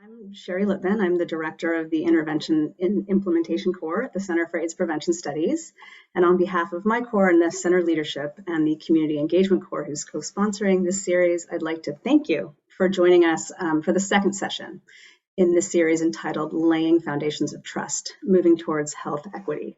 I'm Sheri Lippman. I'm the director of the Intervention and Implementation Core at the Center for AIDS Prevention Studies. And on behalf of my core and the center leadership and the Community Engagement Core, who's co-sponsoring this series, I'd like to thank you for joining us for the second session in this series entitled Laying Foundations of Trust, Moving Towards Health Equity.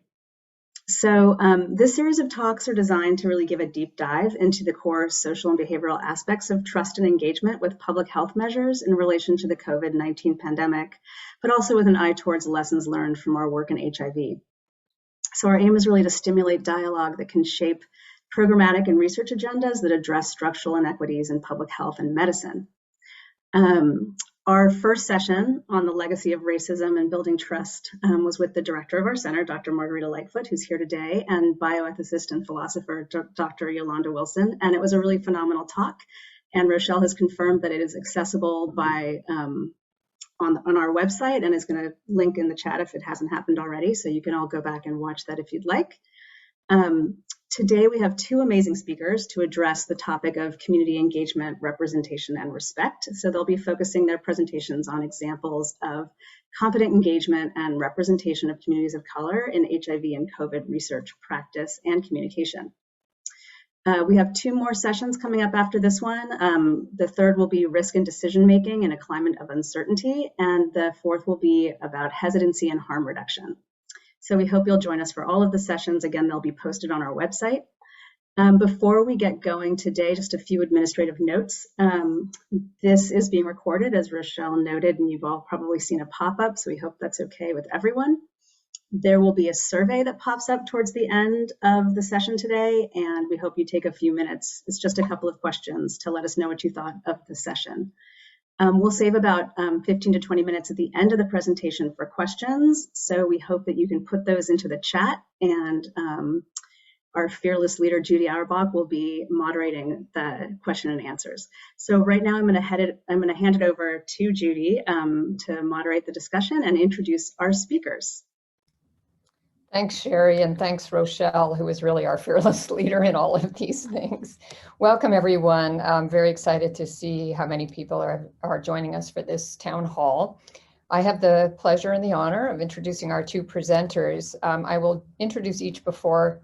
So this series of talks are designed to really give a deep dive into the core social and behavioral aspects of trust and engagement with public health measures in relation to the COVID-19 pandemic, but also with an eye towards lessons learned from our work in HIV. So our aim is really to stimulate dialogue that can shape programmatic and research agendas that address structural inequities in public health and medicine. Our first session on the legacy of racism and building trust was with the director of our center, Dr. Margarita Lightfoot, who's here today, and bioethicist and philosopher, Dr. Yolanda Wilson. And it was a really phenomenal talk. And Rochelle has confirmed that it is accessible by on our website and is going to link in the chat if it hasn't happened already. So you can all go back and watch that if you'd like. Today, we have two amazing speakers to address the topic of community engagement, representation, and respect. So they'll be focusing their presentations on examples of competent engagement and representation of communities of color in HIV and COVID research, practice, and communication. We have two more sessions coming up after this one. The third will be risk and decision making in a climate of uncertainty, and the fourth will be about hesitancy and harm reduction. So we hope you'll join us for all of the sessions. Again, they'll be posted on our website. Before we get going today, just a few administrative notes. This is being recorded, as Rochelle noted, and you've all probably seen a pop-up, so we hope that's okay with everyone. There will be a survey that pops up towards the end of the session today, and we hope you take a few minutes. It's just a couple of questions to let us know what you thought of the session. We'll save about 15 to 20 minutes at the end of the presentation for questions. So we hope that you can put those into the chat, and our fearless leader, Judy Auerbach, will be moderating the question and answers. So right now I'm going to hand it over to Judy to moderate the discussion and introduce our speakers. Thanks, Sheri, and thanks, Rochelle, who is really our fearless leader in all of these things. Welcome, everyone. I'm very excited to see how many people are joining us for this town hall. I have the pleasure and the honor of introducing our two presenters. I will introduce each before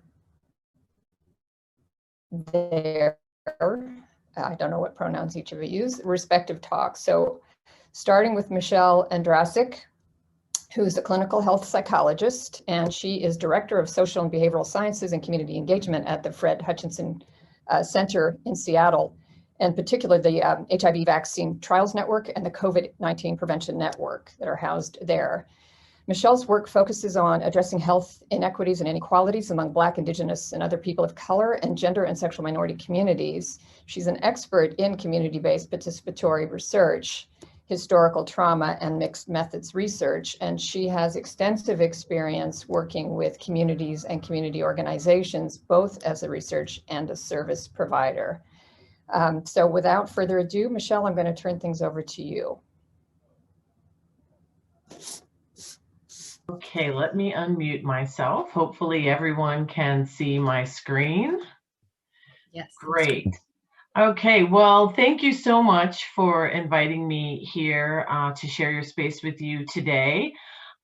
their, I don't know what pronouns each of you use, respective talks. So starting with Michelle Andrastic, who's a clinical health psychologist, and she is director of social and behavioral sciences and community engagement at the Fred Hutchinson Center in Seattle, and particularly the HIV Vaccine Trials Network and the COVID-19 Prevention Network that are housed there. Michelle's work focuses on addressing health inequities and inequalities among Black, Indigenous, and other people of color and gender and sexual minority communities. She's an expert in community-based participatory research, historical trauma, and mixed methods research, and she has extensive experience working with communities and community organizations, both as a research and a service provider. So without further ado, Michelle, I'm going to turn things over to you. Okay, let me unmute myself. Hopefully everyone can see my screen. Yes. Great. Okay, well, thank you so much for inviting me here to share your space with you today.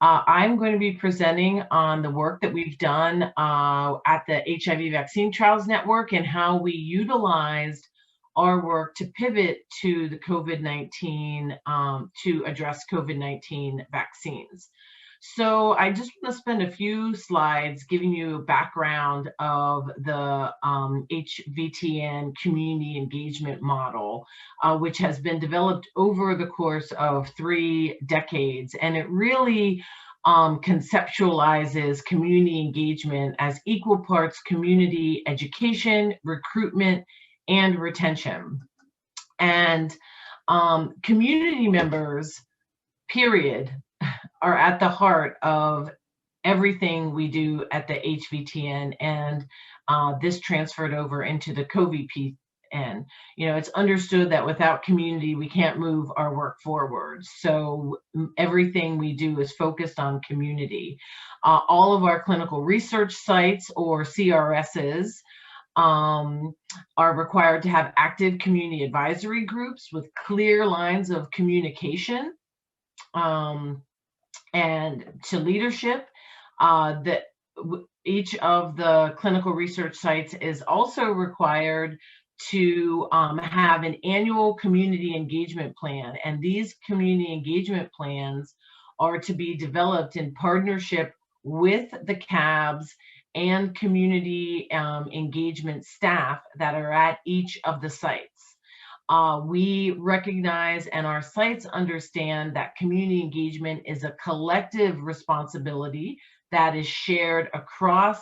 I'm going to be presenting on the work that we've done at the HIV Vaccine Trials Network and how we utilized our work to pivot to the COVID-19 to address COVID-19 vaccines. So I just want to spend a few slides giving you a background of the Hvtn community engagement model, which has been developed over the course of 3 decades. And it really conceptualizes community engagement as equal parts community education, recruitment, and retention. And community members, period, are at the heart of everything we do at the Hvtn, and this transferred over into the COVPN. You know, it's understood that without community, we can't move our work forward. So everything we do is focused on community. All of our clinical research sites, or CRSs, are required to have active community advisory groups with clear lines of communication and to leadership. That each of the clinical research sites is also required to have an annual community engagement plan, and these community engagement plans are to be developed in partnership with the CABs and community engagement staff that are at each of the sites. We recognize and our sites understand that community engagement is a collective responsibility that is shared across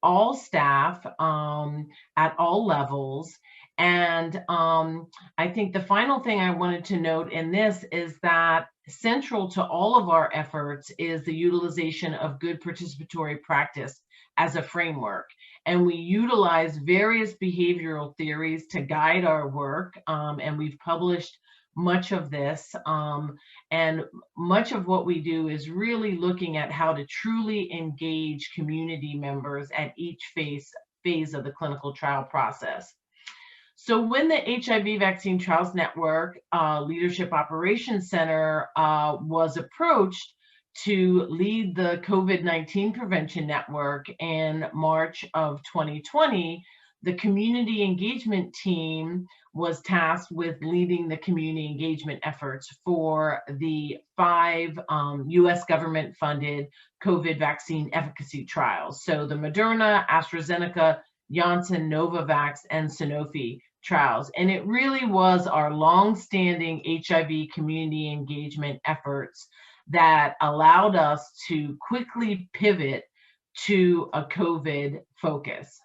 all staff at all levels. And I think the final thing I wanted to note in this is that central to all of our efforts is the utilization of good participatory practice as a framework. And we utilize various behavioral theories to guide our work, and we've published much of this. And much of what we do is really looking at how to truly engage community members at each phase of the clinical trial process. So when the HIV Vaccine Trials Network Leadership Operations Center was approached to lead the COVID-19 prevention network in March of 2020, the community engagement team was tasked with leading the community engagement efforts for the 5 US government-funded COVID vaccine efficacy trials. So the Moderna, AstraZeneca, Janssen, Novavax, and Sanofi trials. And it really was our long-standing HIV community engagement efforts that allowed us to quickly pivot to a COVID focus.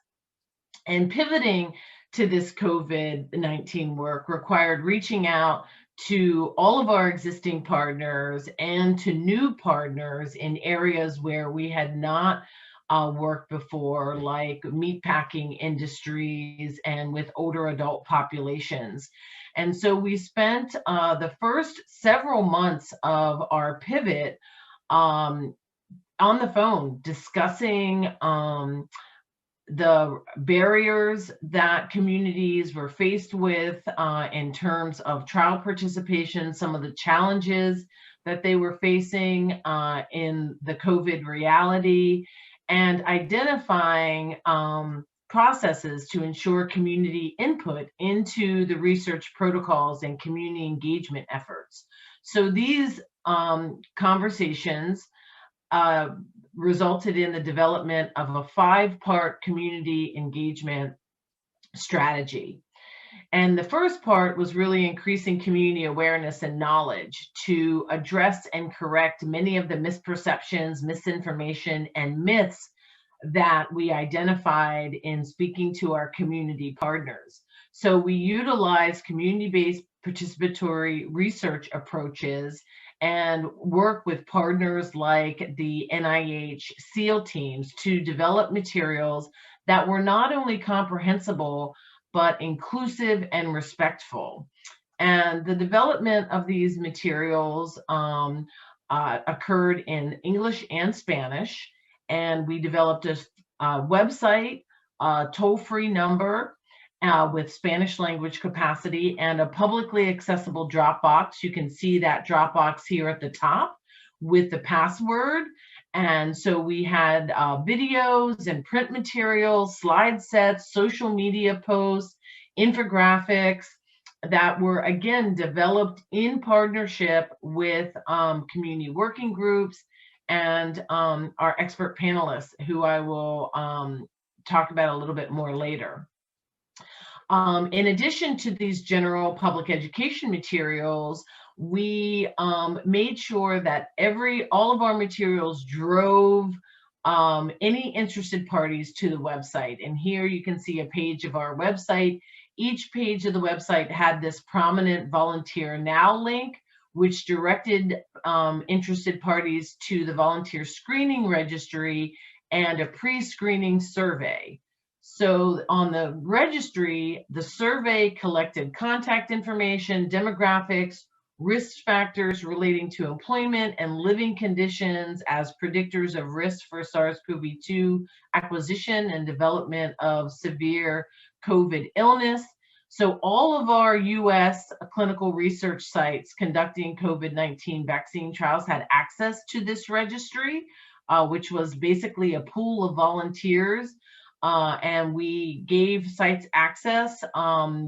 And pivoting to this COVID-19 work required reaching out to all of our existing partners and to new partners in areas where we had not worked before, like meatpacking industries and with older adult populations. And so we spent the first several months of our pivot on the phone discussing the barriers that communities were faced with in terms of trial participation, some of the challenges that they were facing in the COVID reality, and identifying processes to ensure community input into the research protocols and community engagement efforts. So these conversations resulted in the development of a 5-part community engagement strategy. And the first part was really increasing community awareness and knowledge to address and correct many of the misperceptions, misinformation, and myths that we identified in speaking to our community partners. So we utilize community-based participatory research approaches and work with partners like the NIH SEAL teams to develop materials that were not only comprehensible, but inclusive and respectful. And the development of these materials occurred in English and Spanish. And we developed a website, a toll-free number with Spanish language capacity, and a publicly accessible Dropbox. You can see that Dropbox here at the top with the password. And so we had videos and print materials, slide sets, social media posts, infographics that were, again, developed in partnership with community working groups and our expert panelists, who I will talk about a little bit more later. In addition to these general public education materials, we made sure that all of our materials drove any interested parties to the website. And here you can see a page of our website. Each page of the website had this prominent Volunteer Now link, which directed interested parties to the volunteer screening registry and a pre-screening survey. So on the registry, the survey collected contact information, demographics, risk factors relating to employment and living conditions as predictors of risk for SARS-CoV-2 acquisition and development of severe COVID illness, So all of our US clinical research sites conducting COVID-19 vaccine trials had access to this registry, which was basically a pool of volunteers. And we gave sites access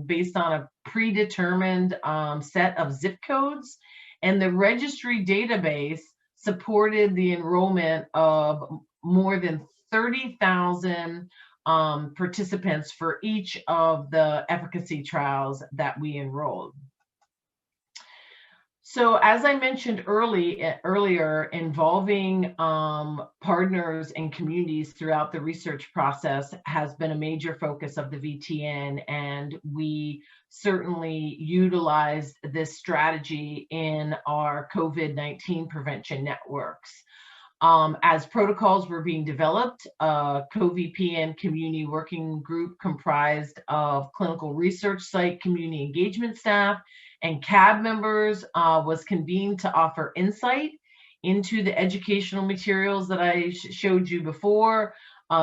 based on a predetermined set of zip codes. And the registry database supported the enrollment of more than 30,000 participants for each of the efficacy trials that we enrolled. So as I mentioned earlier, involving partners and communities throughout the research process has been a major focus of the VTN, and we certainly utilized this strategy in our COVID-19 prevention networks. As protocols were being developed, a CoVPN community working group comprised of clinical research site community engagement staff and CAB members was convened to offer insight into the educational materials that I showed you before.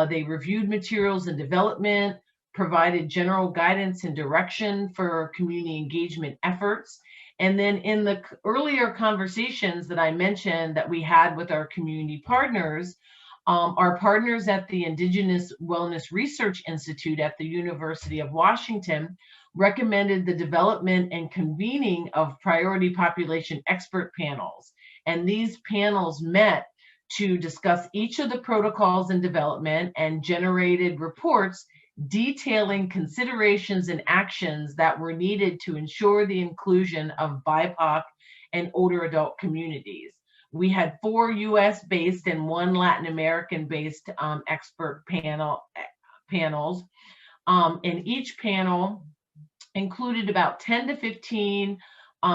They reviewed materials and development, provided general guidance and direction for community engagement efforts. And then in the earlier conversations that I mentioned that we had with our community partners, our partners at the Indigenous Wellness Research Institute at the University of Washington recommended the development and convening of priority population expert panels. And these panels met to discuss each of the protocols in development and generated reports detailing considerations and actions that were needed to ensure the inclusion of BIPOC and older adult communities. We had 4 US-based and 1 Latin American-based expert panels. And each panel included about 10 to 15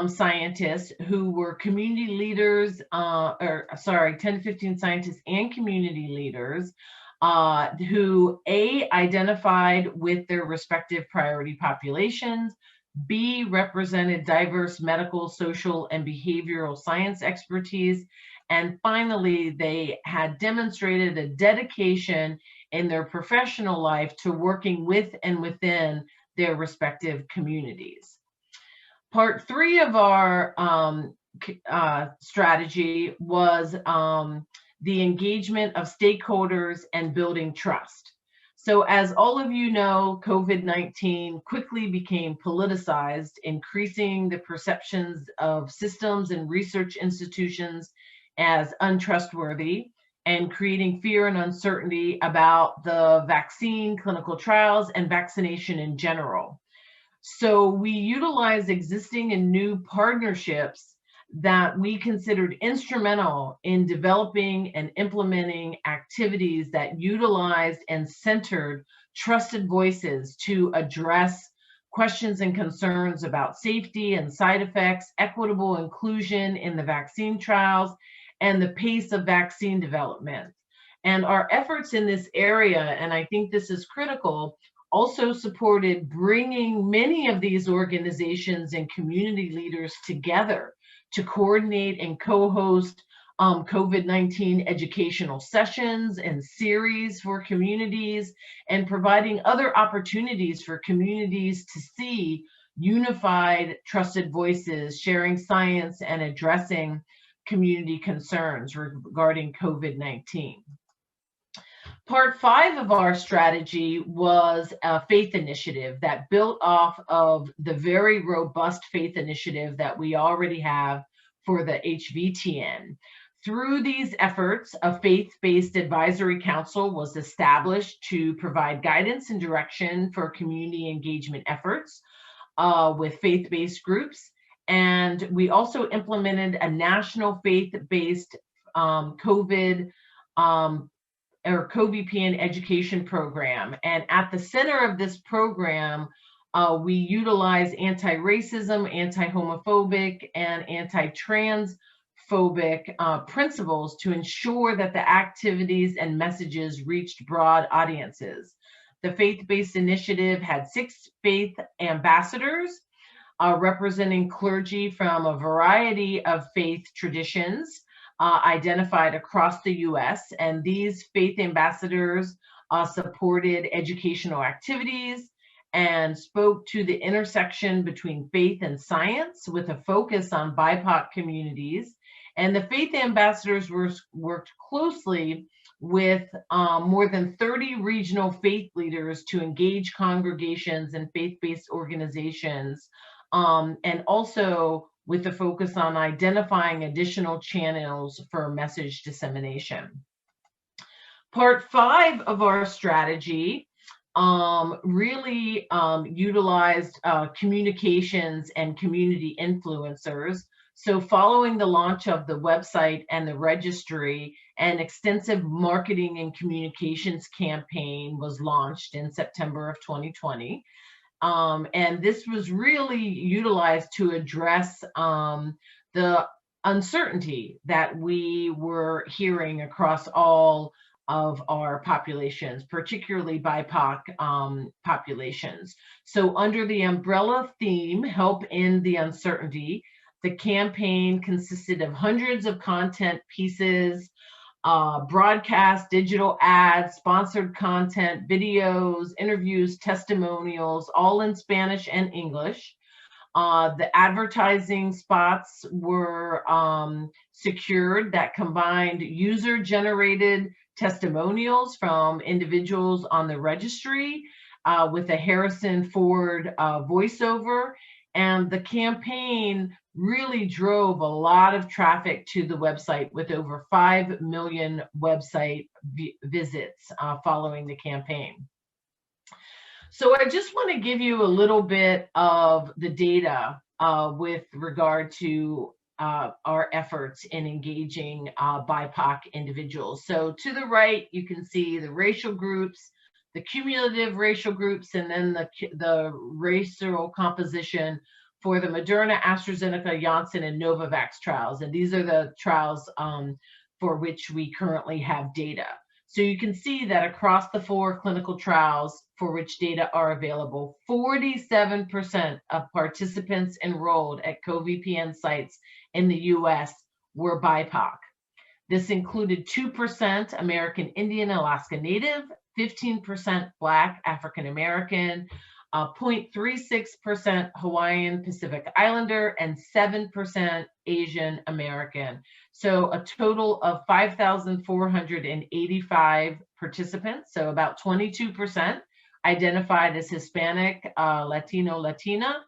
scientists who were community leaders, 10 to 15 scientists and community leaders who identified with their respective priority populations, B, represented diverse medical, social, and behavioral science expertise, and finally, they had demonstrated a dedication in their professional life to working with and within their respective communities. Part 3 of our strategy was the engagement of stakeholders and building trust. So as all of you know, COVID-19 quickly became politicized, increasing the perceptions of systems and research institutions as untrustworthy and creating fear and uncertainty about the vaccine, clinical trials, and vaccination in general. So we utilized existing and new partnerships that we considered instrumental in developing and implementing activities that utilized and centered trusted voices to address questions and concerns about safety and side effects, equitable inclusion in the vaccine trials, and the pace of vaccine development. And our efforts in this area, and I think this is critical, also supported bringing many of these organizations and community leaders together to coordinate and co-host COVID-19 educational sessions and series for communities, and providing other opportunities for communities to see unified, trusted voices sharing science and addressing community concerns regarding COVID-19. Part 5 of our strategy was a faith initiative that built off of the very robust faith initiative that we already have for the Hvtn. Through these efforts, a faith-based advisory council was established to provide guidance and direction for community engagement efforts with faith-based groups. And we also implemented a national faith-based COVID or CoVPN education program. And at the center of this program, we utilize anti-racism, anti-homophobic, and anti-transphobic principles to ensure that the activities and messages reached broad audiences. The faith-based initiative had 6 faith ambassadors representing clergy from a variety of faith traditions identified across the US, and these faith ambassadors supported educational activities and spoke to the intersection between faith and science with a focus on BIPOC communities. And the faith ambassadors worked closely with more than 30 regional faith leaders to engage congregations and faith-based organizations, and also with a focus on identifying additional channels for message dissemination. Part 5 of our strategy really utilized communications and community influencers. So following the launch of the website and the registry, an extensive marketing and communications campaign was launched in September of 2020. And this was really utilized to address the uncertainty that we were hearing across all of our populations, particularly BIPOC populations. So under the umbrella theme, Help End the Uncertainty, the campaign consisted of hundreds of content pieces, broadcast, digital ads, sponsored content, videos, interviews, testimonials, all in Spanish and English. The advertising spots were secured that combined user-generated testimonials from individuals on the registry with a Harrison Ford voiceover. And the campaign really drove a lot of traffic to the website with over 5 million website visits following the campaign. So I just want to give you a little bit of the data with regard to our efforts in engaging BIPOC individuals. So to the right, you can see the racial groups, the cumulative racial groups, and then the racial composition for the Moderna, AstraZeneca, Janssen, and Novavax trials. And these are the trials for which we currently have data. So you can see that across the 4 clinical trials for which data are available, 47% of participants enrolled at CoVPN sites in the US were BIPOC. This included 2% American Indian Alaska Native, 15% Black African American, 0.36% Hawaiian Pacific Islander, and 7% Asian American. So a total of 5,485 participants, so about 22% identified as Hispanic, Latino, Latina.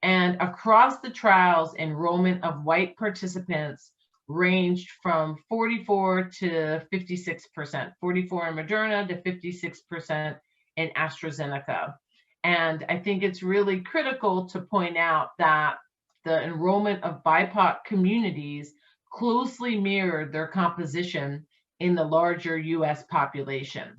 And across the trials, enrollment of white participants ranged from 44 to 56%, 44 in Moderna to 56% in AstraZeneca. And I think it's really critical to point out that the enrollment of BIPOC communities closely mirrored their composition in the larger US population.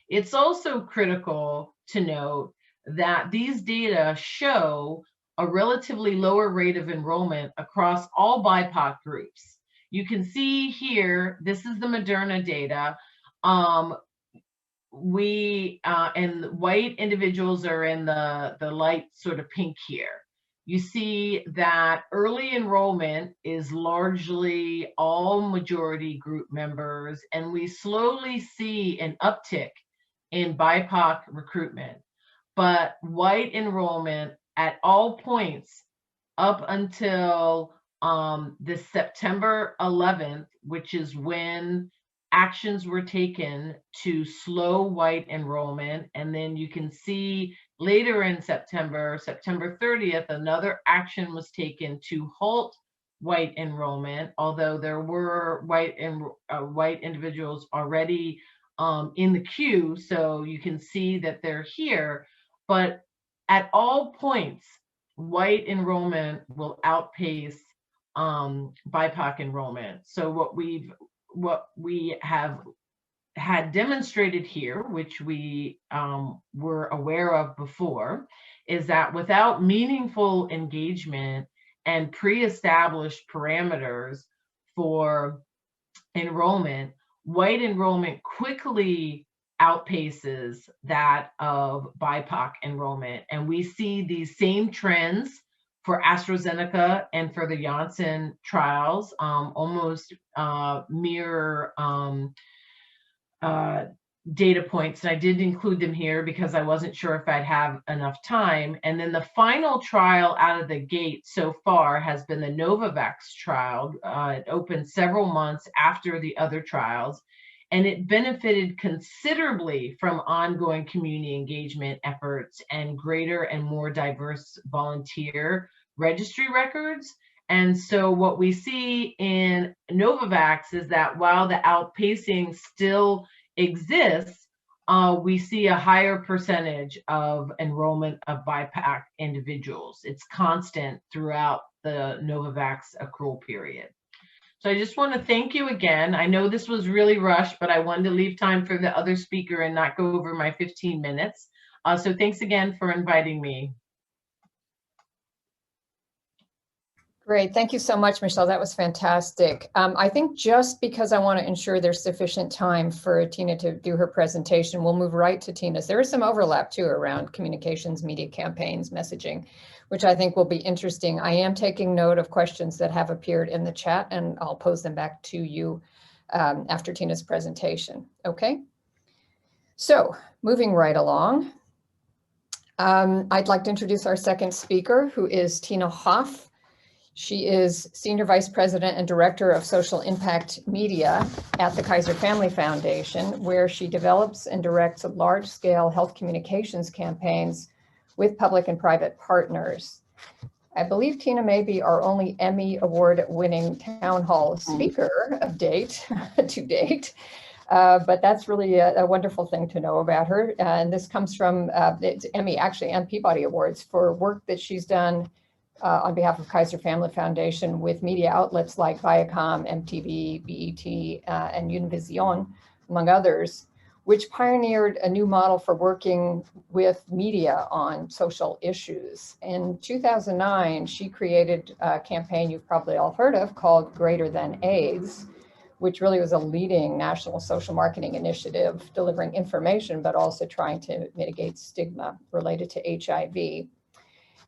It's also critical to note that these data show a relatively lower rate of enrollment across all BIPOC groups. You can see here, this is the Moderna data. And white individuals are in the light sort of pink here. You see that early enrollment is largely all majority group members, and we slowly see an uptick in BIPOC recruitment. But white enrollment at all points up until the September 11th, which is when actions were taken to slow white enrollment. And then you can see later in September 30th, another action was taken to halt white enrollment, although there were white individuals already in the queue. So you can see that they're here, but at all points, white enrollment will outpace BIPOC enrollment. So what we have had demonstrated here, which we were aware of before, is that without meaningful engagement and pre-established parameters for enrollment, white enrollment quickly outpaces that of BIPOC enrollment. And we see these same trends for AstraZeneca and for the Janssen trials, almost mirror data points, and I did include them here because I wasn't sure if I'd have enough time. And then the final trial out of the gate so far has been the Novavax trial. It opened several months after the other trials, and it benefited considerably from ongoing community engagement efforts and greater and more diverse volunteer registry records. And so what we see in Novavax is that while the outpacing still exists, we see a higher percentage of enrollment of BIPAC individuals. It's constant throughout the Novavax accrual period. So I just want to thank you again. I know this was really rushed, but I wanted to leave time for the other speaker and not go over my 15 minutes. So thanks again for inviting me. Great. Thank you so much, Michelle. That was fantastic. I think just because I want to ensure there's sufficient time for Tina to do her presentation, we'll move right to Tina's. There is some overlap too around communications, media campaigns, messaging, which I think will be interesting. I am taking note of questions that have appeared in the chat, and I'll pose them back to you after Tina's presentation. Okay. So moving right along, I'd like to introduce our second speaker, who is Tina Hoff. She is Senior Vice President and Director of Social Impact Media at the Kaiser Family Foundation, where she develops and directs large-scale health communications campaigns with public and private partners. I believe Tina may be our only Emmy Award-winning town hall speaker to date, but that's really a wonderful thing to know about her. And this comes from it's Emmy, actually, and Peabody Awards for work that she's done on behalf of Kaiser Family Foundation with media outlets like Viacom, MTV, BET, and Univision, among others, which pioneered a new model for working with media on social issues. In 2009, she created a campaign you've probably all heard of called Greater Than AIDS, which really was a leading national social marketing initiative, delivering information, but also trying to mitigate stigma related to HIV.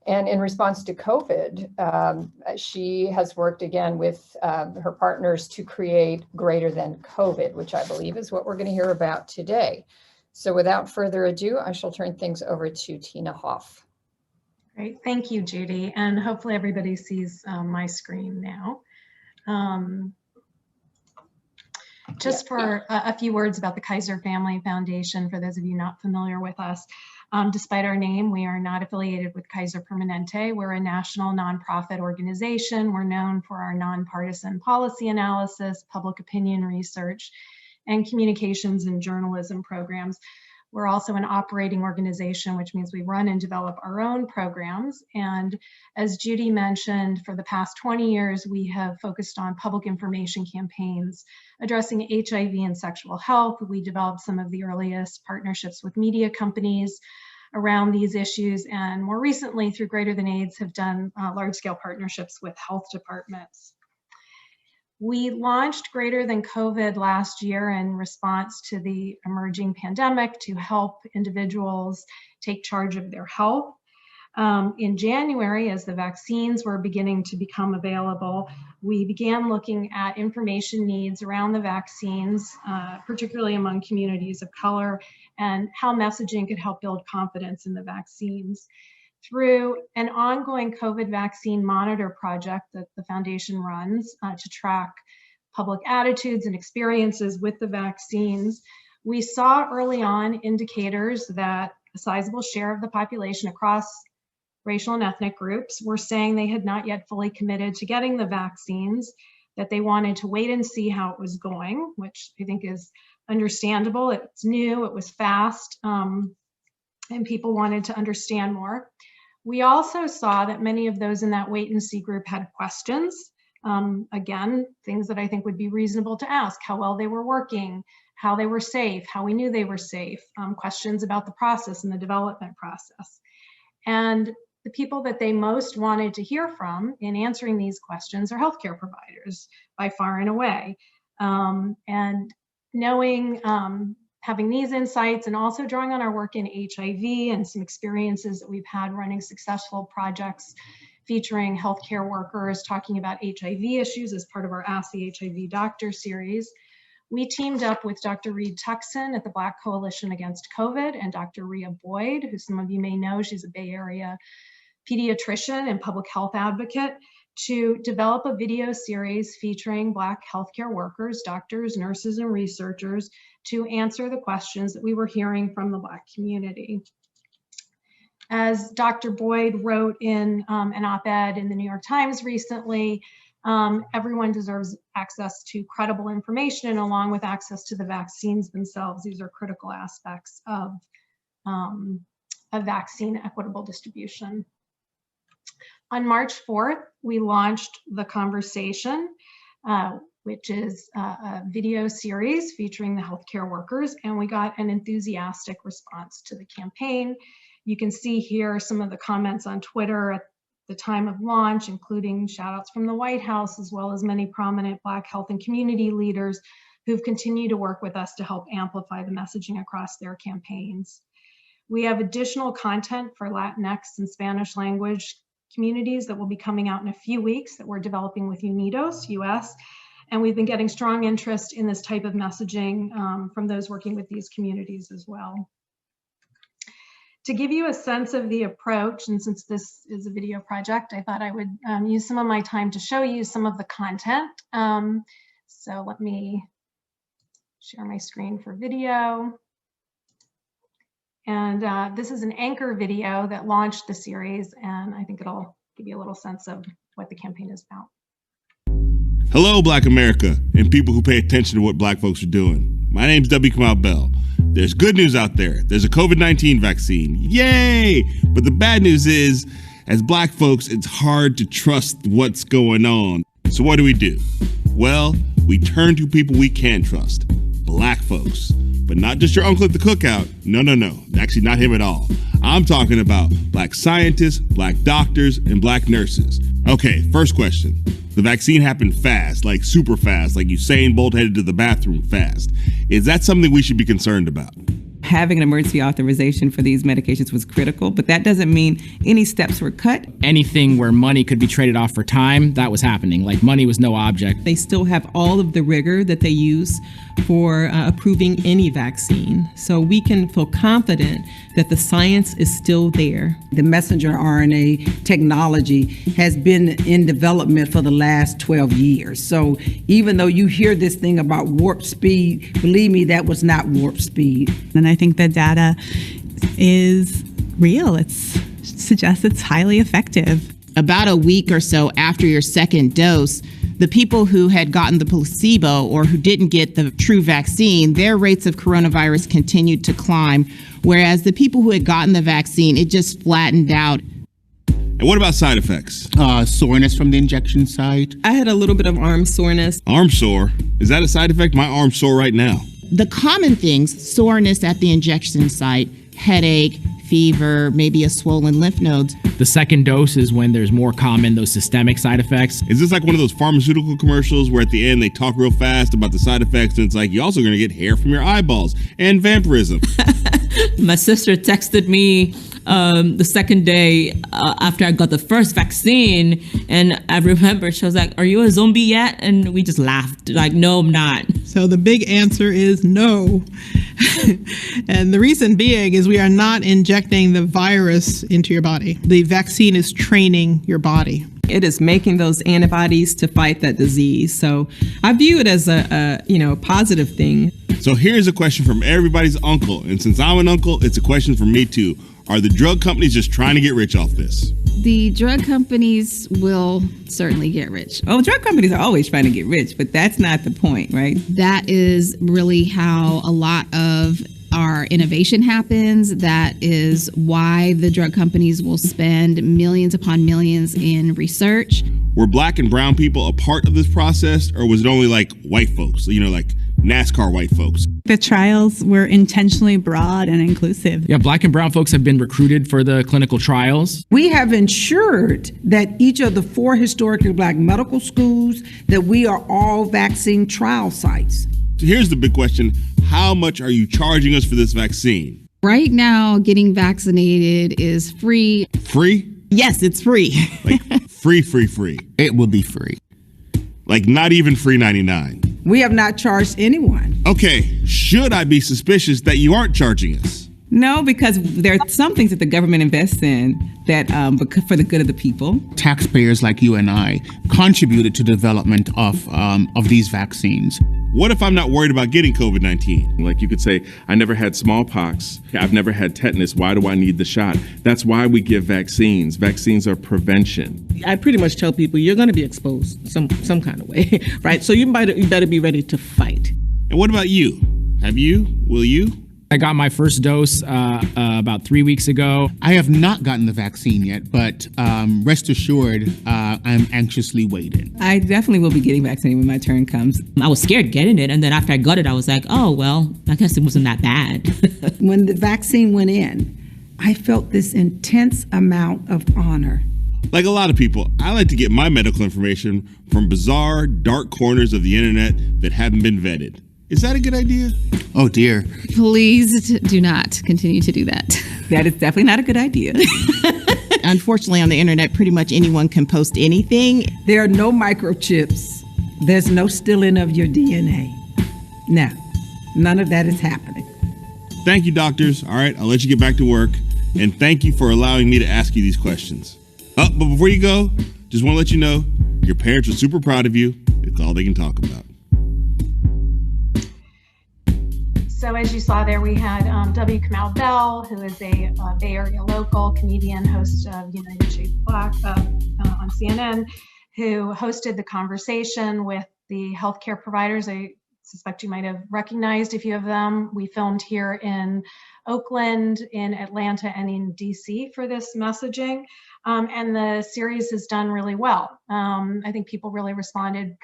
And in response to COVID, she has worked again with her partners to create Greater Than COVID, which I believe is what we're going to hear about today. So without further ado, I shall turn things over to Tina Hoff. Great, thank you, Judy. And hopefully everybody sees my screen now. Just for a few words about the Kaiser Family Foundation, for those of you not familiar with us. Despite our name, we are not affiliated with Kaiser Permanente. We're a national nonprofit organization. We're known for our nonpartisan policy analysis, public opinion research, and communications and journalism programs. We're also an operating organization, which means we run and develop our own programs. And as Judy mentioned, for the past 20 years, we have focused on public information campaigns addressing HIV and sexual health. We developed some of the earliest partnerships with media companies around these issues. And more recently, through Greater Than AIDS, have done large-scale partnerships with health departments. We launched Greater Than COVID last year in response to the emerging pandemic to help individuals take charge of their health. In January, as the vaccines were beginning to become available, we began looking at information needs around the vaccines, particularly among communities of color, and how messaging could help build confidence in the vaccines. Through an ongoing COVID vaccine monitor project that the foundation runs to track public attitudes and experiences with the vaccines, we saw early on indicators that a sizable share of the population across racial and ethnic groups were saying they had not yet fully committed to getting the vaccines, that they wanted to wait and see how it was going, which I think is understandable. It's new, it was fast, and people wanted to understand more. We also saw that many of those in that wait and see group had questions. Again, things that I think would be reasonable to ask: how well they were working, how they were safe, how we knew they were safe, questions about the process and the development process. And the people that they most wanted to hear from in answering these questions are healthcare providers by far and away. And knowing, having these insights and also drawing on our work in HIV and some experiences that we've had running successful projects featuring healthcare workers talking about HIV issues as part of our Ask the HIV Doctor series, We teamed up with Dr. Reed Tuckson at the Black Coalition Against COVID and Dr. Rhea Boyd, who some of you may know. She's a Bay Area pediatrician and public health advocate, to develop a video series featuring Black healthcare workers, doctors, nurses, and researchers to answer the questions that we were hearing from the Black community. As Dr. Boyd wrote in an op-ed in the New York Times recently, everyone deserves access to credible information along with access to the vaccines themselves. These are critical aspects of a vaccine equitable distribution. On March 4th, we launched The Conversation, which is a video series featuring the healthcare workers, and we got an enthusiastic response to the campaign. You can see here some of the comments on Twitter at the time of launch, including shout outs from the White House, as well as many prominent Black health and community leaders who've continued to work with us to help amplify the messaging across their campaigns. We have additional content for Latinx and Spanish language communities that will be coming out in a few weeks that we're developing with UNIDOS US. And we've been getting strong interest in this type of messaging from those working with these communities as well. To give you a sense of the approach, and since this is a video project, I thought I would use some of my time to show you some of the content. So let me share my screen for video. And this is an anchor video that launched the series, and I think it'll give you a little sense of what the campaign is about. Hello, Black America, and people who pay attention to what Black folks are doing. My name's W. Kamau Bell. There's good news out there. There's a COVID-19 vaccine. Yay! But the bad news is, as Black folks, it's hard to trust what's going on. So what do? Well, we turn to people we can trust. Black folks. But not just your uncle at the cookout. No. Actually, not him at all. I'm talking about Black scientists, Black doctors, and Black nurses. Okay, first question. The vaccine happened fast, like super fast, like Usain Bolt headed to the bathroom fast. Is that something we should be concerned about? Having an emergency authorization for these medications was critical, but that doesn't mean any steps were cut. Anything where money could be traded off for time, that was happening. Like, money was no object. They still have all of the rigor that they use for approving any vaccine. So we can feel confident that the science is still there. The messenger RNA technology has been in development for the last 12 years. So even though you hear this thing about warp speed, believe me, that was not warp speed. And I think the data is real. It suggests it's highly effective. About a week or so after your second dose, the people who had gotten the placebo or who didn't get the true vaccine, their rates of coronavirus continued to climb, whereas the people who had gotten the vaccine, it just flattened out. And what about side effects? Soreness from the injection site. I had a little bit of arm soreness. Arm sore? Is that a side effect? My arm's sore right now. The common things, soreness at the injection site, headache, fever, maybe a swollen lymph nodes. The second dose is when there's more common, those systemic side effects. Is this like one of those pharmaceutical commercials where at the end they talk real fast about the side effects and it's like, you're also going to get hair from your eyeballs and vampirism? My sister texted me the second day after I got the first vaccine, and I remember she was like, "Are you a zombie yet?" And we just laughed like, "No, I'm not." So the big answer is no. And the reason being is we are not injecting the virus into your body. The vaccine is training your body. It is making those antibodies to fight that disease. So I view it as a positive thing. So here's a question from everybody's uncle. And since I'm an uncle, it's a question from me too. Are the drug companies just trying to get rich off this? The drug companies will certainly get rich. Oh, drug companies are always trying to get rich, but that's not the point, right? That is really how a lot of our innovation happens. That is why the drug companies will spend millions upon millions in research. Were Black and brown people a part of this process, or was it only like white folks, like NASCAR white folks? The trials were intentionally broad and inclusive. Yeah, Black and brown folks have been recruited for the clinical trials. We have ensured that each of the 4 historically Black medical schools, that we are all vaccine trial sites. So here's the big question. How much are you charging us for this vaccine? Right now, getting vaccinated is free. Free? Yes, it's free. Like free. It will be free. Like not even free 99. We have not charged anyone. Okay, should I be suspicious that you aren't charging us? No, because there are some things that the government invests in that for the good of the people. Taxpayers like you and I contributed to the development of these vaccines. What if I'm not worried about getting COVID-19? Like you could say, I never had smallpox. I've never had tetanus. Why do I need the shot? That's why we give vaccines. Vaccines are prevention. I pretty much tell people you're going to be exposed some kind of way, right? So you better be ready to fight. And what about you? Have you? Will you? I got my first dose about 3 weeks ago. I have not gotten the vaccine yet, but rest assured, I'm anxiously waiting. I definitely will be getting vaccinated when my turn comes. I was scared getting it, and then after I got it, I was like, oh, well, I guess it wasn't that bad. When the vaccine went in, I felt this intense amount of honor. Like a lot of people, I like to get my medical information from bizarre, dark corners of the internet that haven't been vetted. Is that a good idea? Oh, dear. Please do not continue to do that. That is definitely not a good idea. Unfortunately, on the internet, pretty much anyone can post anything. There are no microchips. There's no stealing of your DNA. No, none of that is happening. Thank you, doctors. All right, I'll let you get back to work. And thank you for allowing me to ask you these questions. But before you go, just want to let you know, your parents are super proud of you. It's all they can talk about. So as you saw there, we had W. Kamau Bell, who is a Bay Area local comedian, host of United Shades Black on CNN, who hosted the conversation with the healthcare providers. I suspect you might have recognized a few of them. We filmed here in Oakland, in Atlanta, and in DC for this messaging. And the series has done really well. I think people really responded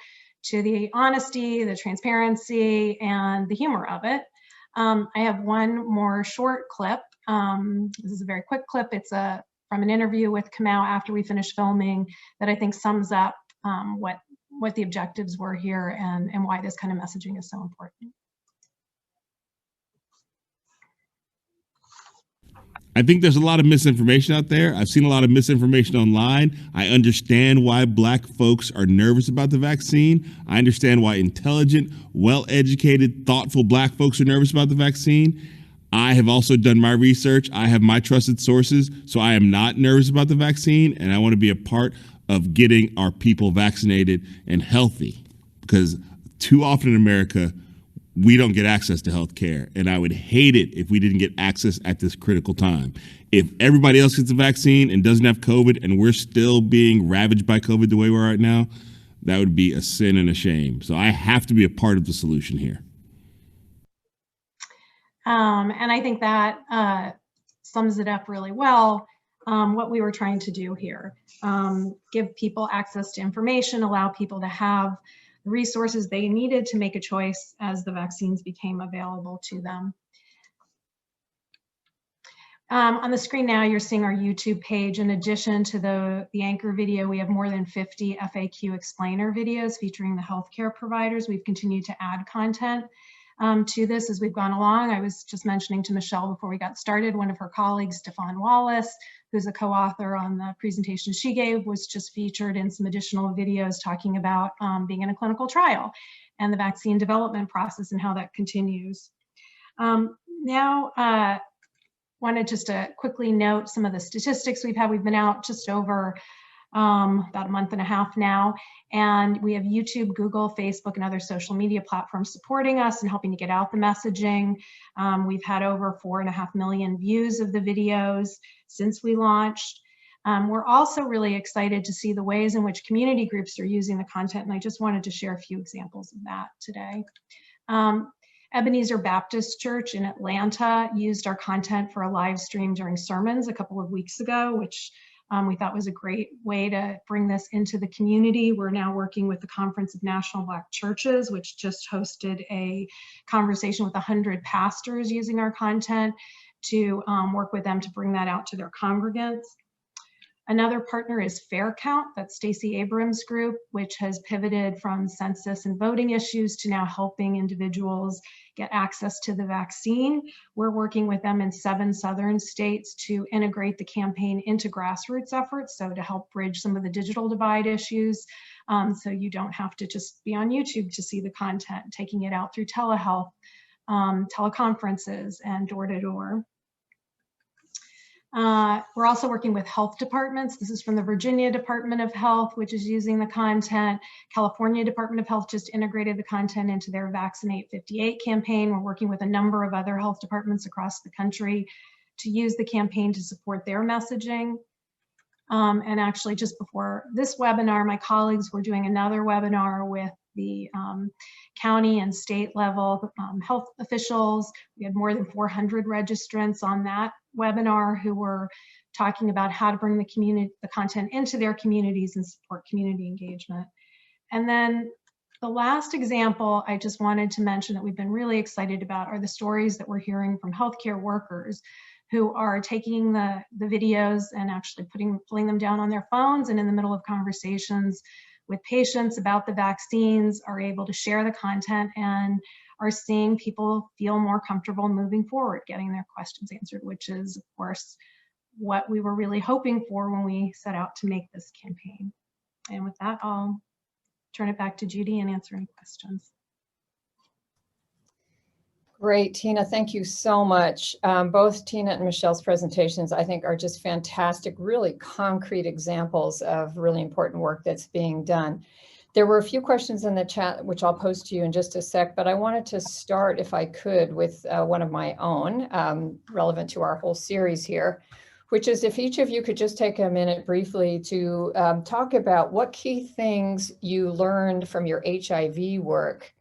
to the honesty, the transparency, and the humor of it. I have one more short clip. This is a very quick clip. It's from an interview with Kamau after we finished filming that I think sums up what the objectives were here and why this kind of messaging is so important. I think there's a lot of misinformation out there. I've seen a lot of misinformation online. I understand why Black folks are nervous about the vaccine. I understand why intelligent, well-educated, thoughtful Black folks are nervous about the vaccine. I have also done my research. I have my trusted sources, so I am not nervous about the vaccine, and I want to be a part of getting our people vaccinated and healthy, because too often in America, we don't get access to health care, and I would hate it if we didn't get access at this critical time. If everybody else gets a vaccine and doesn't have COVID and we're still being ravaged by COVID the way we're right now, that would be a sin and a shame. So I have to be a part of the solution here. And I think that sums it up really well, what we were trying to do here. Give people access to information, allow people to have resources they needed to make a choice as the vaccines became available to them. On the screen now, you're seeing our YouTube page. In addition to the anchor video, we have more than 50 FAQ explainer videos featuring the healthcare providers. We've continued to add content to this as we've gone along. I was just mentioning to Michelle before we got started, one of her colleagues, Stefan Wallace, who's a co-author on the presentation she gave, was just featured in some additional videos talking about being in a clinical trial and the vaccine development process and how that continues. Now, wanted just to quickly note some of the statistics we've had. We've been out just over about a month and a half now, and we have YouTube, Google, Facebook, and other social media platforms supporting us and helping to get out the messaging. We've had over 4.5 million views of the videos since we launched. We're also really excited to see the ways in which community groups are using the content, and I just wanted to share a few examples of that today. Ebenezer Baptist Church in Atlanta used our content for a live stream during sermons a couple of weeks ago, which we thought was a great way to bring this into the community. We're now working with the Conference of National Black Churches, which just hosted a conversation with 100 pastors using our content to work with them to bring that out to their congregants. Another partner is Fair Count, that's Stacey Abrams' group, which has pivoted from census and voting issues to now helping individuals get access to the vaccine. We're working with them in 7 southern states to integrate the campaign into grassroots efforts, so to help bridge some of the digital divide issues. So you don't have to just be on YouTube to see the content, taking it out through telehealth, teleconferences, and door-to-door. We're also working with health departments. This is from the Virginia Department of Health, which is using the content. California Department of Health just integrated the content into their Vaccinate 58 campaign. We're working with a number of other health departments across the country to use the campaign to support their messaging. And actually, just before this webinar, my colleagues were doing another webinar with the county and state level health officials. We had more than 400 registrants on that webinar who were talking about how to bring the content into their communities and support community engagement. And then the last example I just wanted to mention that we've been really excited about are the stories that we're hearing from healthcare workers who are taking the videos and actually pulling them down on their phones, and in the middle of conversations with patients about the vaccines are able to share the content and are seeing people feel more comfortable moving forward, getting their questions answered, which is, of course, what we were really hoping for when we set out to make this campaign. And with that, I'll turn it back to Judy and answer any questions. Great, Tina, thank you so much. Both Tina and Michelle's presentations, I think, are just fantastic, really concrete examples of really important work that's being done. There were a few questions in the chat, which I'll post to you in just a sec, but I wanted to start, if I could, with one of my own, relevant to our whole series here, which is if each of you could just take a minute briefly to talk about what key things you learned from your HIV work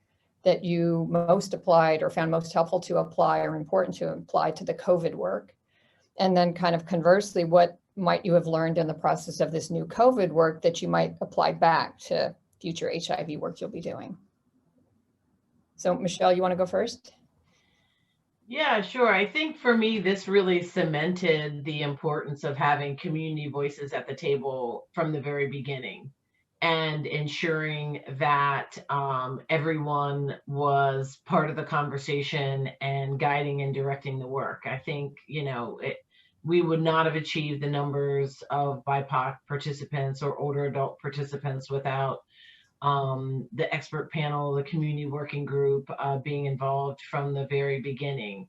that you most applied or found most helpful to apply or important to apply to the COVID work. And then kind of conversely, what might you have learned in the process of this new COVID work that you might apply back to future HIV work you'll be doing? So Michelle, you want to go first? Yeah, sure. I think for me, this really cemented the importance of having community voices at the table from the very beginning, and ensuring that everyone was part of the conversation and guiding and directing the work. I think, you know, we would not have achieved the numbers of BIPOC participants or older adult participants without the expert panel, the community working group being involved from the very beginning.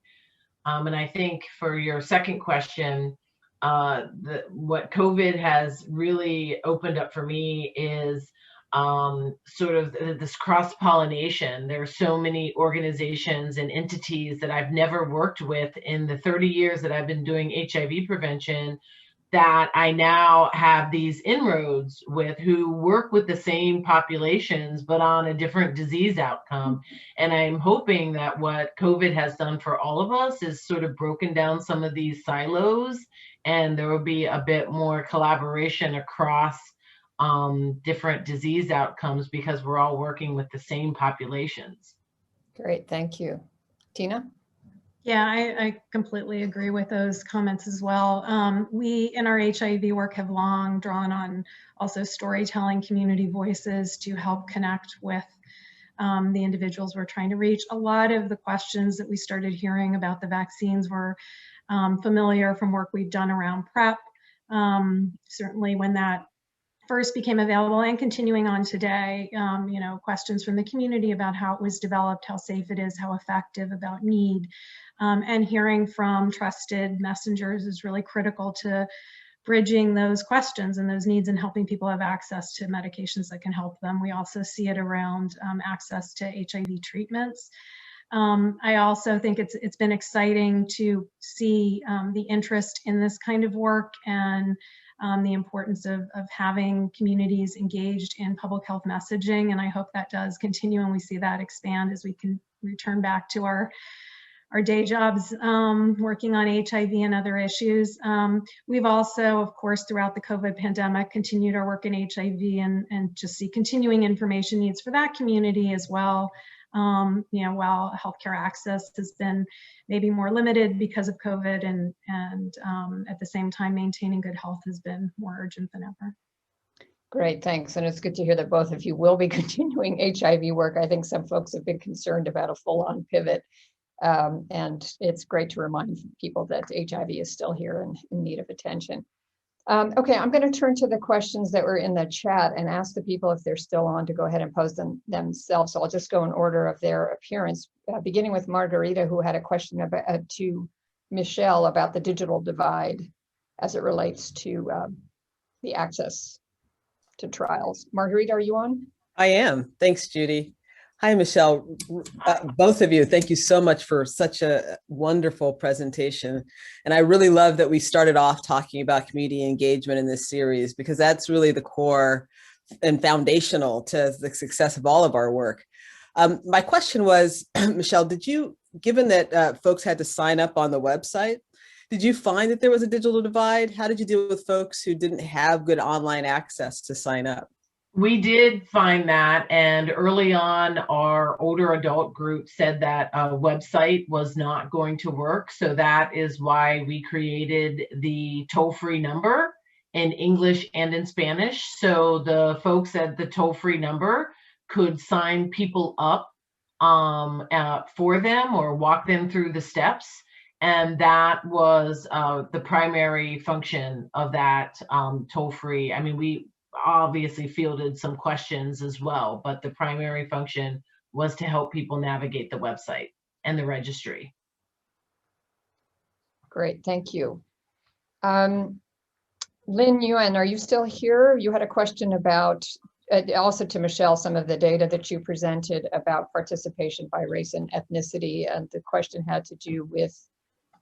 And I think for your second question, what COVID has really opened up for me is sort of this cross-pollination. There are so many organizations and entities that I've never worked with in the 30 years that I've been doing HIV prevention, that I now have these inroads with, who work with the same populations, but on a different disease outcome. And I'm hoping that what COVID has done for all of us is sort of broken down some of these silos, and there will be a bit more collaboration across different disease outcomes because we're all working with the same populations. Great, thank you. Tina? Yeah, I completely agree with those comments as well. We, in our HIV work, have long drawn on also storytelling, community voices to help connect with the individuals we're trying to reach. A lot of the questions that we started hearing about the vaccines were familiar from work we've done around PrEP. Certainly when that first became available and continuing on today, you know, questions from the community about how it was developed, how safe it is, how effective, about need. And hearing from trusted messengers is really critical to bridging those questions and those needs and helping people have access to medications that can help them. We also see it around access to HIV treatments. I also think it's been exciting to see the interest in this kind of work and the importance of having communities engaged in public health messaging. And I hope that does continue and we see that expand as we can return back to our day jobs working on HIV and other issues. We've also, of course, throughout the COVID pandemic, continued our work in HIV and just see continuing information needs for that community as well. while healthcare access has been maybe more limited because of COVID, and at the same time, maintaining good health has been more urgent than ever. Great, thanks. And it's good to hear that both of you will be continuing HIV work. I think some folks have been concerned about a full-on pivot. And it's great to remind people that HIV is still here and in need of attention. Okay, I'm going to turn to the questions that were in the chat and ask the people if they're still on to go ahead and pose them themselves. So I'll just go in order of their appearance, beginning with Margarita, who had a question about, to Michelle about the digital divide as it relates to the access to trials. Margarita, are you on? I am. Thanks, Judy. Hi, Michelle. Both of you, thank you so much for such a wonderful presentation. And I really love that we started off talking about community engagement in this series, because that's really the core and foundational to the success of all of our work. My question was, Michelle, given that folks had to sign up on the website, did you find that there was a digital divide? How did you deal with folks who didn't have good online access to sign up? We did find that, and early on, our older adult group said that a website was not going to work. So that is why we created the toll-free number in English and in Spanish. So the folks at the toll-free number could sign people up for them or walk them through the steps. And that was the primary function of that toll-free. I mean, we obviously fielded some questions as well, but the primary function was to help people navigate the website and the registry. Great, thank you. Lynn Yuen, are you still here? You had a question about, also to Michelle, some of the data that you presented about participation by race and ethnicity, and the question had to do with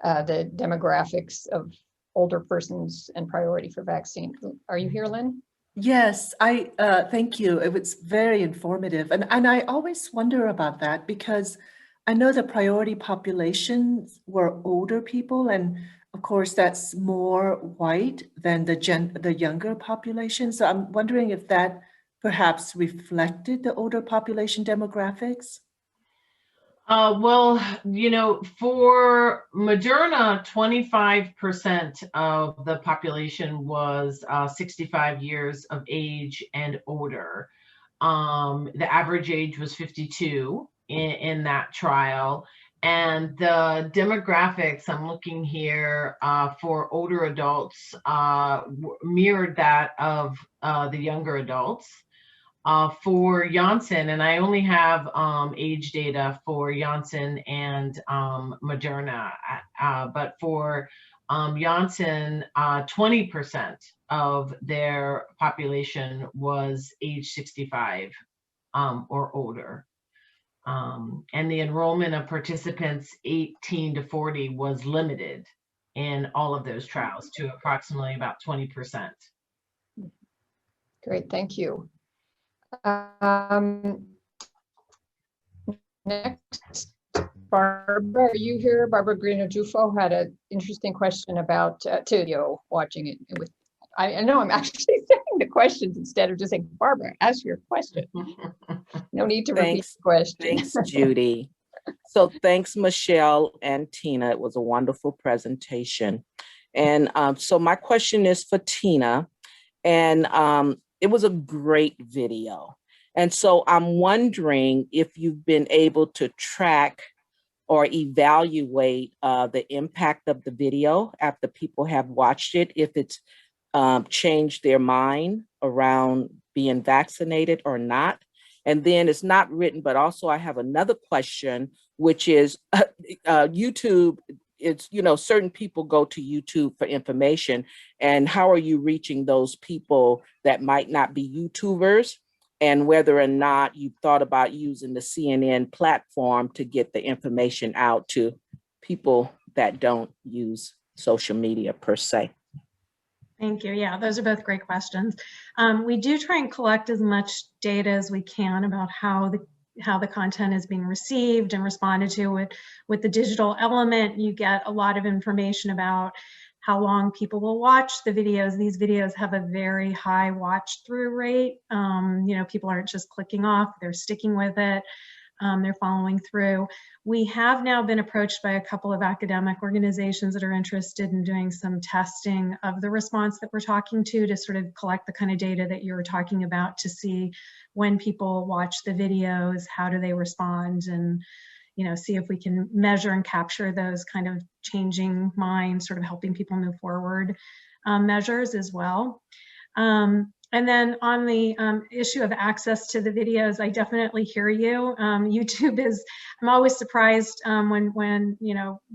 the demographics of older persons and priority for vaccine. Are you here, Lynn? Yes, thank you. It was very informative. And I always wonder about that, because I know the priority populations were older people, and of course that's more white than the younger population. So I'm wondering if that perhaps reflected the older population demographics. Well, you know, for Moderna, 25% of the population was 65 years of age and older. The average age was 52 in that trial. And the demographics, I'm looking here, for older adults mirrored that of the younger adults. For Janssen, and I only have age data for Janssen and Moderna, but for Janssen, 20% of their population was age 65 or older. And the enrollment of participants 18 to 40 was limited in all of those trials to approximately about 20%. Great, thank you. Next, Barbara, are you here? Barbara Grino-Jufo had an interesting question about to watching it with. I know I'm actually saying the questions instead of just saying, Barbara, ask your question. No need to repeat the question. Thanks, Judy. So thanks, Michelle and Tina. It was a wonderful presentation. And so my question is for Tina, and it was a great video. And so I'm wondering if you've been able to track or evaluate the impact of the video after people have watched it, if it's changed their mind around being vaccinated or not. And then it's not written, but also I have another question, which is YouTube. It's, you know, certain people go to YouTube for information, and how are you reaching those people that might not be YouTubers, and whether or not you've thought about using the CNN platform to get the information out to people that don't use social media per se. Thank you. Yeah, those are both great questions. We do try and collect as much data as we can about how the content is being received and responded to. With the digital element, you get a lot of information about how long people will watch the videos. These videos have a very high watch through rate. You know, people aren't just clicking off, they're sticking with it. they're following through. We have now been approached by a couple of academic organizations that are interested in doing some testing of the response that we're talking to sort of collect the kind of data that you're talking about, to see when people watch the videos, how do they respond, and see if we can measure and capture those kind of changing minds, sort of helping people move forward measures as well. And then on the issue of access to the videos, I definitely hear you. YouTube is, I'm always surprised when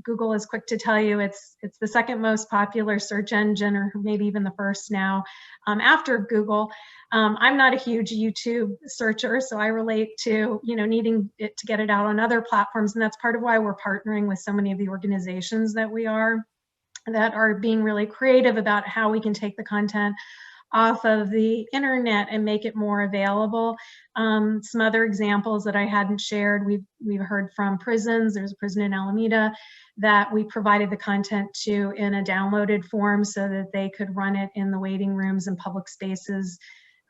Google is quick to tell you it's the second most popular search engine, or maybe even the first now after Google. I'm not a huge YouTube searcher, so I relate to needing it to get it out on other platforms, and that's part of why we're partnering with so many of the organizations that we are, that are being really creative about how we can take the content off of the internet and make it more available. Some other examples that I hadn't shared, we've heard from prisons. There's a prison in Alameda that we provided the content to in a downloaded form so that they could run it in the waiting rooms and public spaces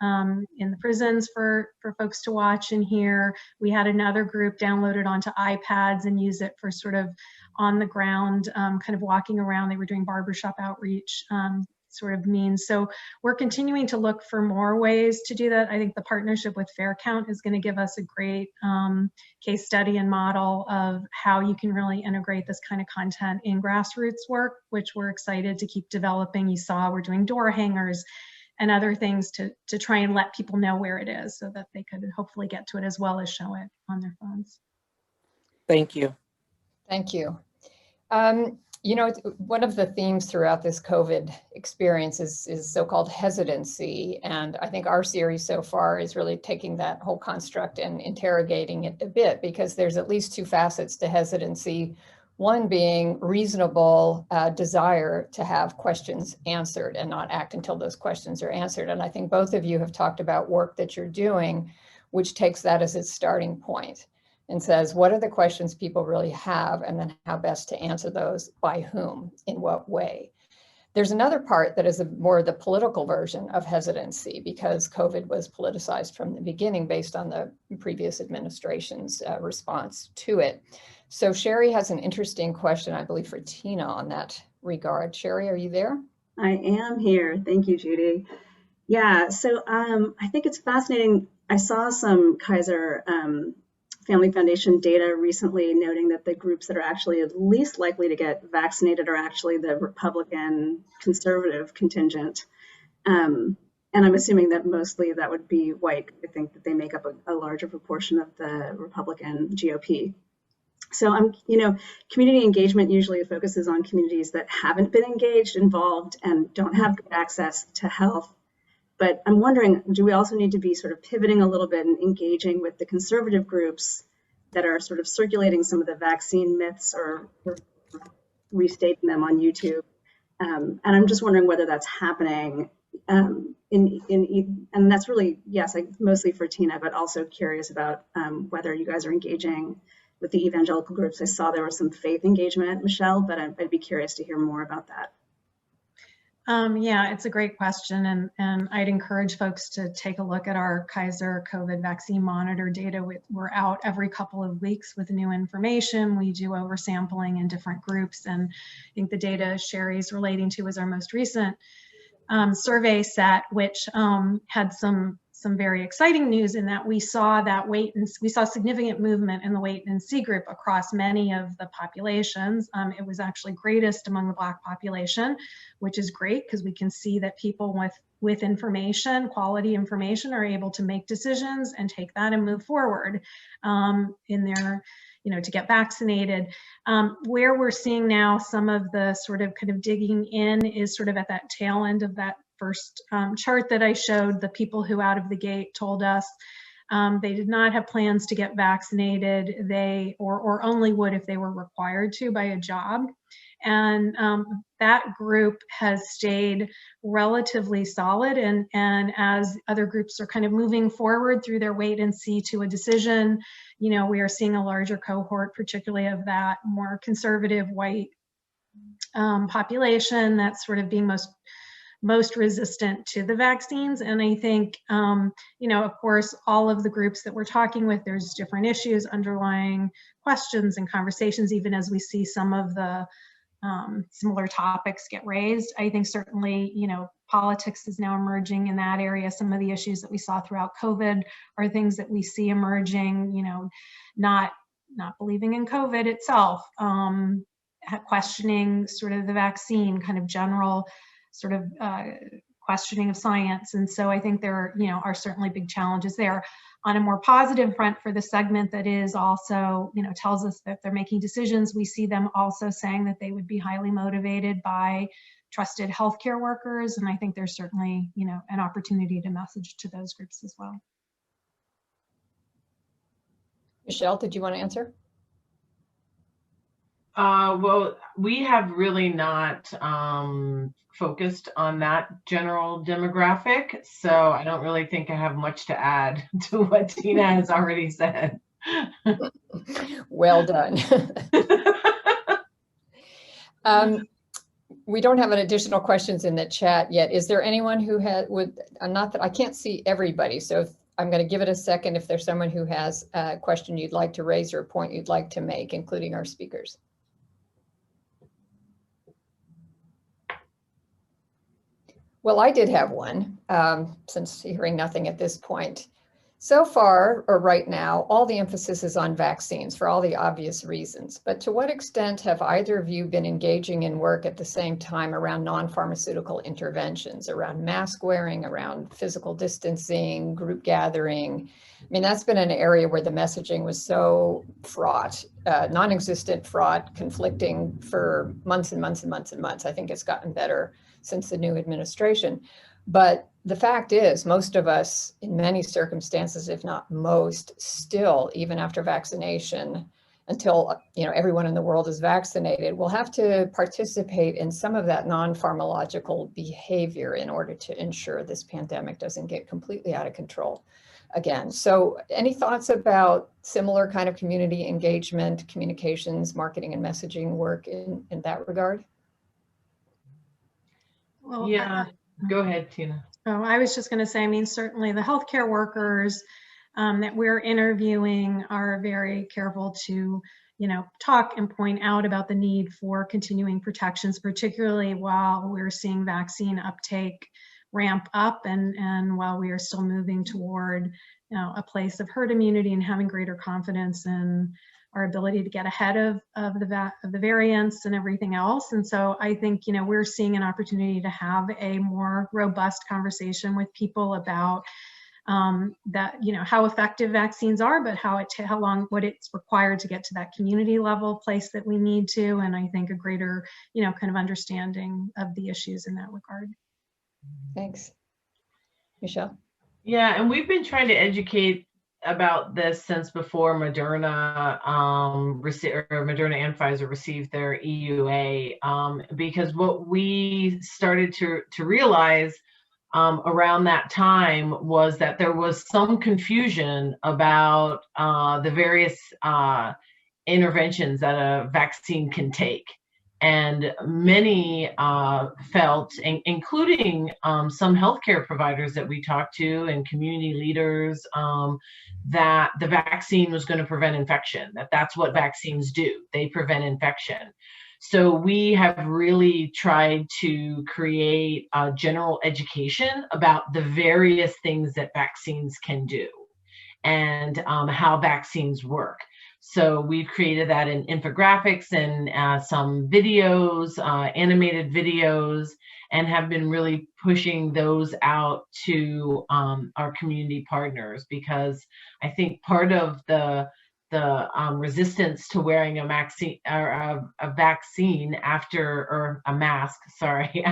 in the prisons for folks to watch and hear. We had another group downloaded onto iPads and use it for sort of on the ground, kind of walking around. They were doing barbershop outreach sort of means. So we're continuing to look for more ways to do that. I think the partnership with FairCount is going to give us a great case study and model of how you can really integrate this kind of content in grassroots work, which we're excited to keep developing. You saw we're doing door hangers and other things to try and let people know where it is so that they could hopefully get to it as well as show it on their phones. Thank you. Thank you. One of the themes throughout this COVID experience is so-called hesitancy. And I think our series so far is really taking that whole construct and interrogating it a bit, because there's at least two facets to hesitancy. One being reasonable desire to have questions answered and not act until those questions are answered. And I think both of you have talked about work that you're doing, which takes that as its starting point and says, what are the questions people really have, and then how best to answer those, by whom, in what way. There's another part that is more the political version of hesitancy, because COVID was politicized from the beginning based on the previous administration's response to it. So Sheri has an interesting question, I believe, for Tina on that regard. Sheri, are you there? I am here. Thank you, Judy. Yeah, so I think it's fascinating. I saw some Kaiser Family Foundation data recently noting that the groups that are actually least likely to get vaccinated are actually the Republican conservative contingent. And I'm assuming that mostly that would be white. I think that they make up a larger proportion of the Republican GOP. So community engagement usually focuses on communities that haven't been engaged, involved, and don't have good access to health. But I'm wondering, do we also need to be sort of pivoting a little bit and engaging with the conservative groups that are sort of circulating some of the vaccine myths or restating them on YouTube? And I'm just wondering whether that's happening and that's really, yes, mostly for Tina, but also curious about whether you guys are engaging with the evangelical groups. I saw there was some faith engagement, Michelle, but I'd be curious to hear more about that. Yeah, it's a great question, and I'd encourage folks to take a look at our Kaiser COVID vaccine monitor data. We're out every couple of weeks with new information. We do oversampling in different groups, and I think the data Sheri's relating to is our most recent survey set, which had some very exciting news in that we saw significant movement in the wait and see group across many of the populations. It was actually greatest among the Black population, which is great because we can see that people with information, quality information, are able to make decisions and take that and move forward in their, to get vaccinated. Where we're seeing now some of the sort of kind of digging in is sort of at that tail end of that first chart that I showed. The people who out of the gate told us they did not have plans to get vaccinated, or only would if they were required to by a job. And that group has stayed relatively solid, and as other groups are kind of moving forward through their wait and see to a decision, we are seeing a larger cohort, particularly of that more conservative white population that's sort of being most most resistant to the vaccines. And I think, you know, of course, all of the groups that we're talking with, there's different issues, underlying questions and conversations, even as we see some of the similar topics get raised. I think certainly, you know, politics is now emerging in that area. Some of the issues that we saw throughout COVID are things that we see emerging, you know, not believing in COVID itself, questioning sort of the vaccine, kind of general sort of questioning of science. And so I think there, you know, are certainly big challenges there. On a more positive front for the segment that is also, you know, tells us that they're making decisions, we see them also saying that they would be highly motivated by trusted healthcare workers. And I think there's certainly, you know, an opportunity to message to those groups as well. Michelle, did you want to answer? Well, we have really not focused on that general demographic, so I don't really think I have much to add to what Tina has already said. Well done. We don't have an additional questions in the chat yet. Is there anyone who would, not that I can't see everybody, so I'm going to give it a second if there's someone who has a question you'd like to raise or a point you'd like to make, including our speakers. Well, I did have one, since hearing nothing at this point. So far, or right now, all the emphasis is on vaccines for all the obvious reasons. But to what extent have either of you been engaging in work at the same time around non-pharmaceutical interventions, around mask wearing, around physical distancing, group gathering? I mean, that's been an area where the messaging was so fraught, non-existent, fraught, conflicting for months and months and months and months. I think it's gotten better since the new administration. But the fact is, most of us, in many circumstances, if not most, still, even after vaccination, until, you know, everyone in the world is vaccinated, will have to participate in some of that non-pharmacological behavior in order to ensure this pandemic doesn't get completely out of control again. So any thoughts about similar kind of community engagement, communications, marketing and messaging work in that regard? Well, yeah, go ahead, Tina. Oh, I was just going to say, I mean, certainly the healthcare workers that we're interviewing are very careful to, you know, talk and point out about the need for continuing protections, particularly while we're seeing vaccine uptake ramp up and while we are still moving toward, you know, a place of herd immunity and having greater confidence in our ability to get ahead of the variants and everything else. And so I think, you know, we're seeing an opportunity to have a more robust conversation with people about that, you know, how effective vaccines are, but how long, what it's required to get to that community level place that we need to. And I think a greater, you know, kind of understanding of the issues in that regard. Thanks. Michelle? Yeah, and we've been trying to educate about this since before Moderna, Moderna and Pfizer received their EUA, because what we started to realize around that time was that there was some confusion about the various interventions that a vaccine can take. And many felt, including some healthcare providers that we talked to and community leaders, that the vaccine was going to prevent infection, that's what vaccines do. They prevent infection. So we have really tried to create a general education about the various things that vaccines can do and how vaccines work. So we've created that in infographics and some videos, animated videos, and have been really pushing those out to our community partners, because I think part of the resistance to wearing a vaccine or a vaccine after, or a mask, sorry.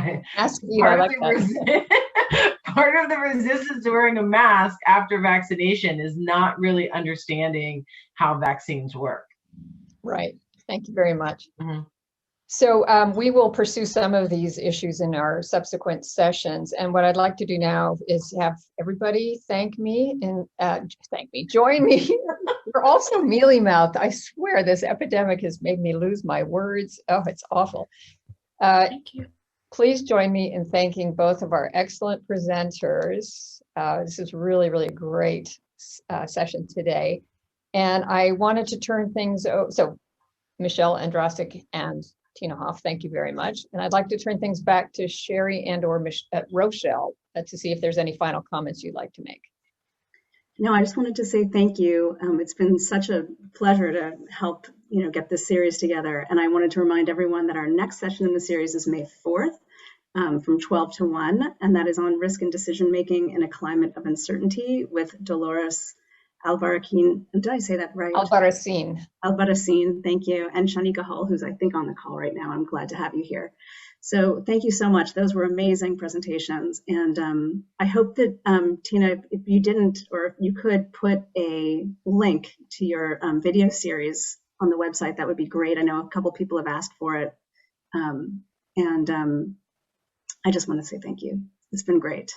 Part of the resistance to wearing a mask after vaccination is not really understanding how vaccines work. Right. Thank you very much. Mm-hmm. So we will pursue some of these issues in our subsequent sessions. And what I'd like to do now is have everybody thank me and join me. We're also mealy-mouthed. I swear this epidemic has made me lose my words. Oh, it's awful. Thank you. Please join me in thanking both of our excellent presenters. This is really, really a great session today. And I wanted to turn things over. So Michelle Andrastic and Tina Hoff, thank you very much. And I'd like to turn things back to Sheri and or Rochelle to see if there's any final comments you'd like to make. No, I just wanted to say thank you. It's been such a pleasure to help get this series together. And I wanted to remind everyone that our next session in the series is May 4th from 12 to 1, and that is on risk and decision making in a climate of uncertainty with Dolores Albarracin. Did I say that right? Albarracin, thank you. And Shanika Hull, who's I think on the call right now. I'm glad to have you here. So thank you so much. Those were amazing presentations. And I hope that, Tina, if you didn't, or if you could put a link to your video series on the website, that would be great. I know a couple people have asked for it. I just want to say thank you. It's been great.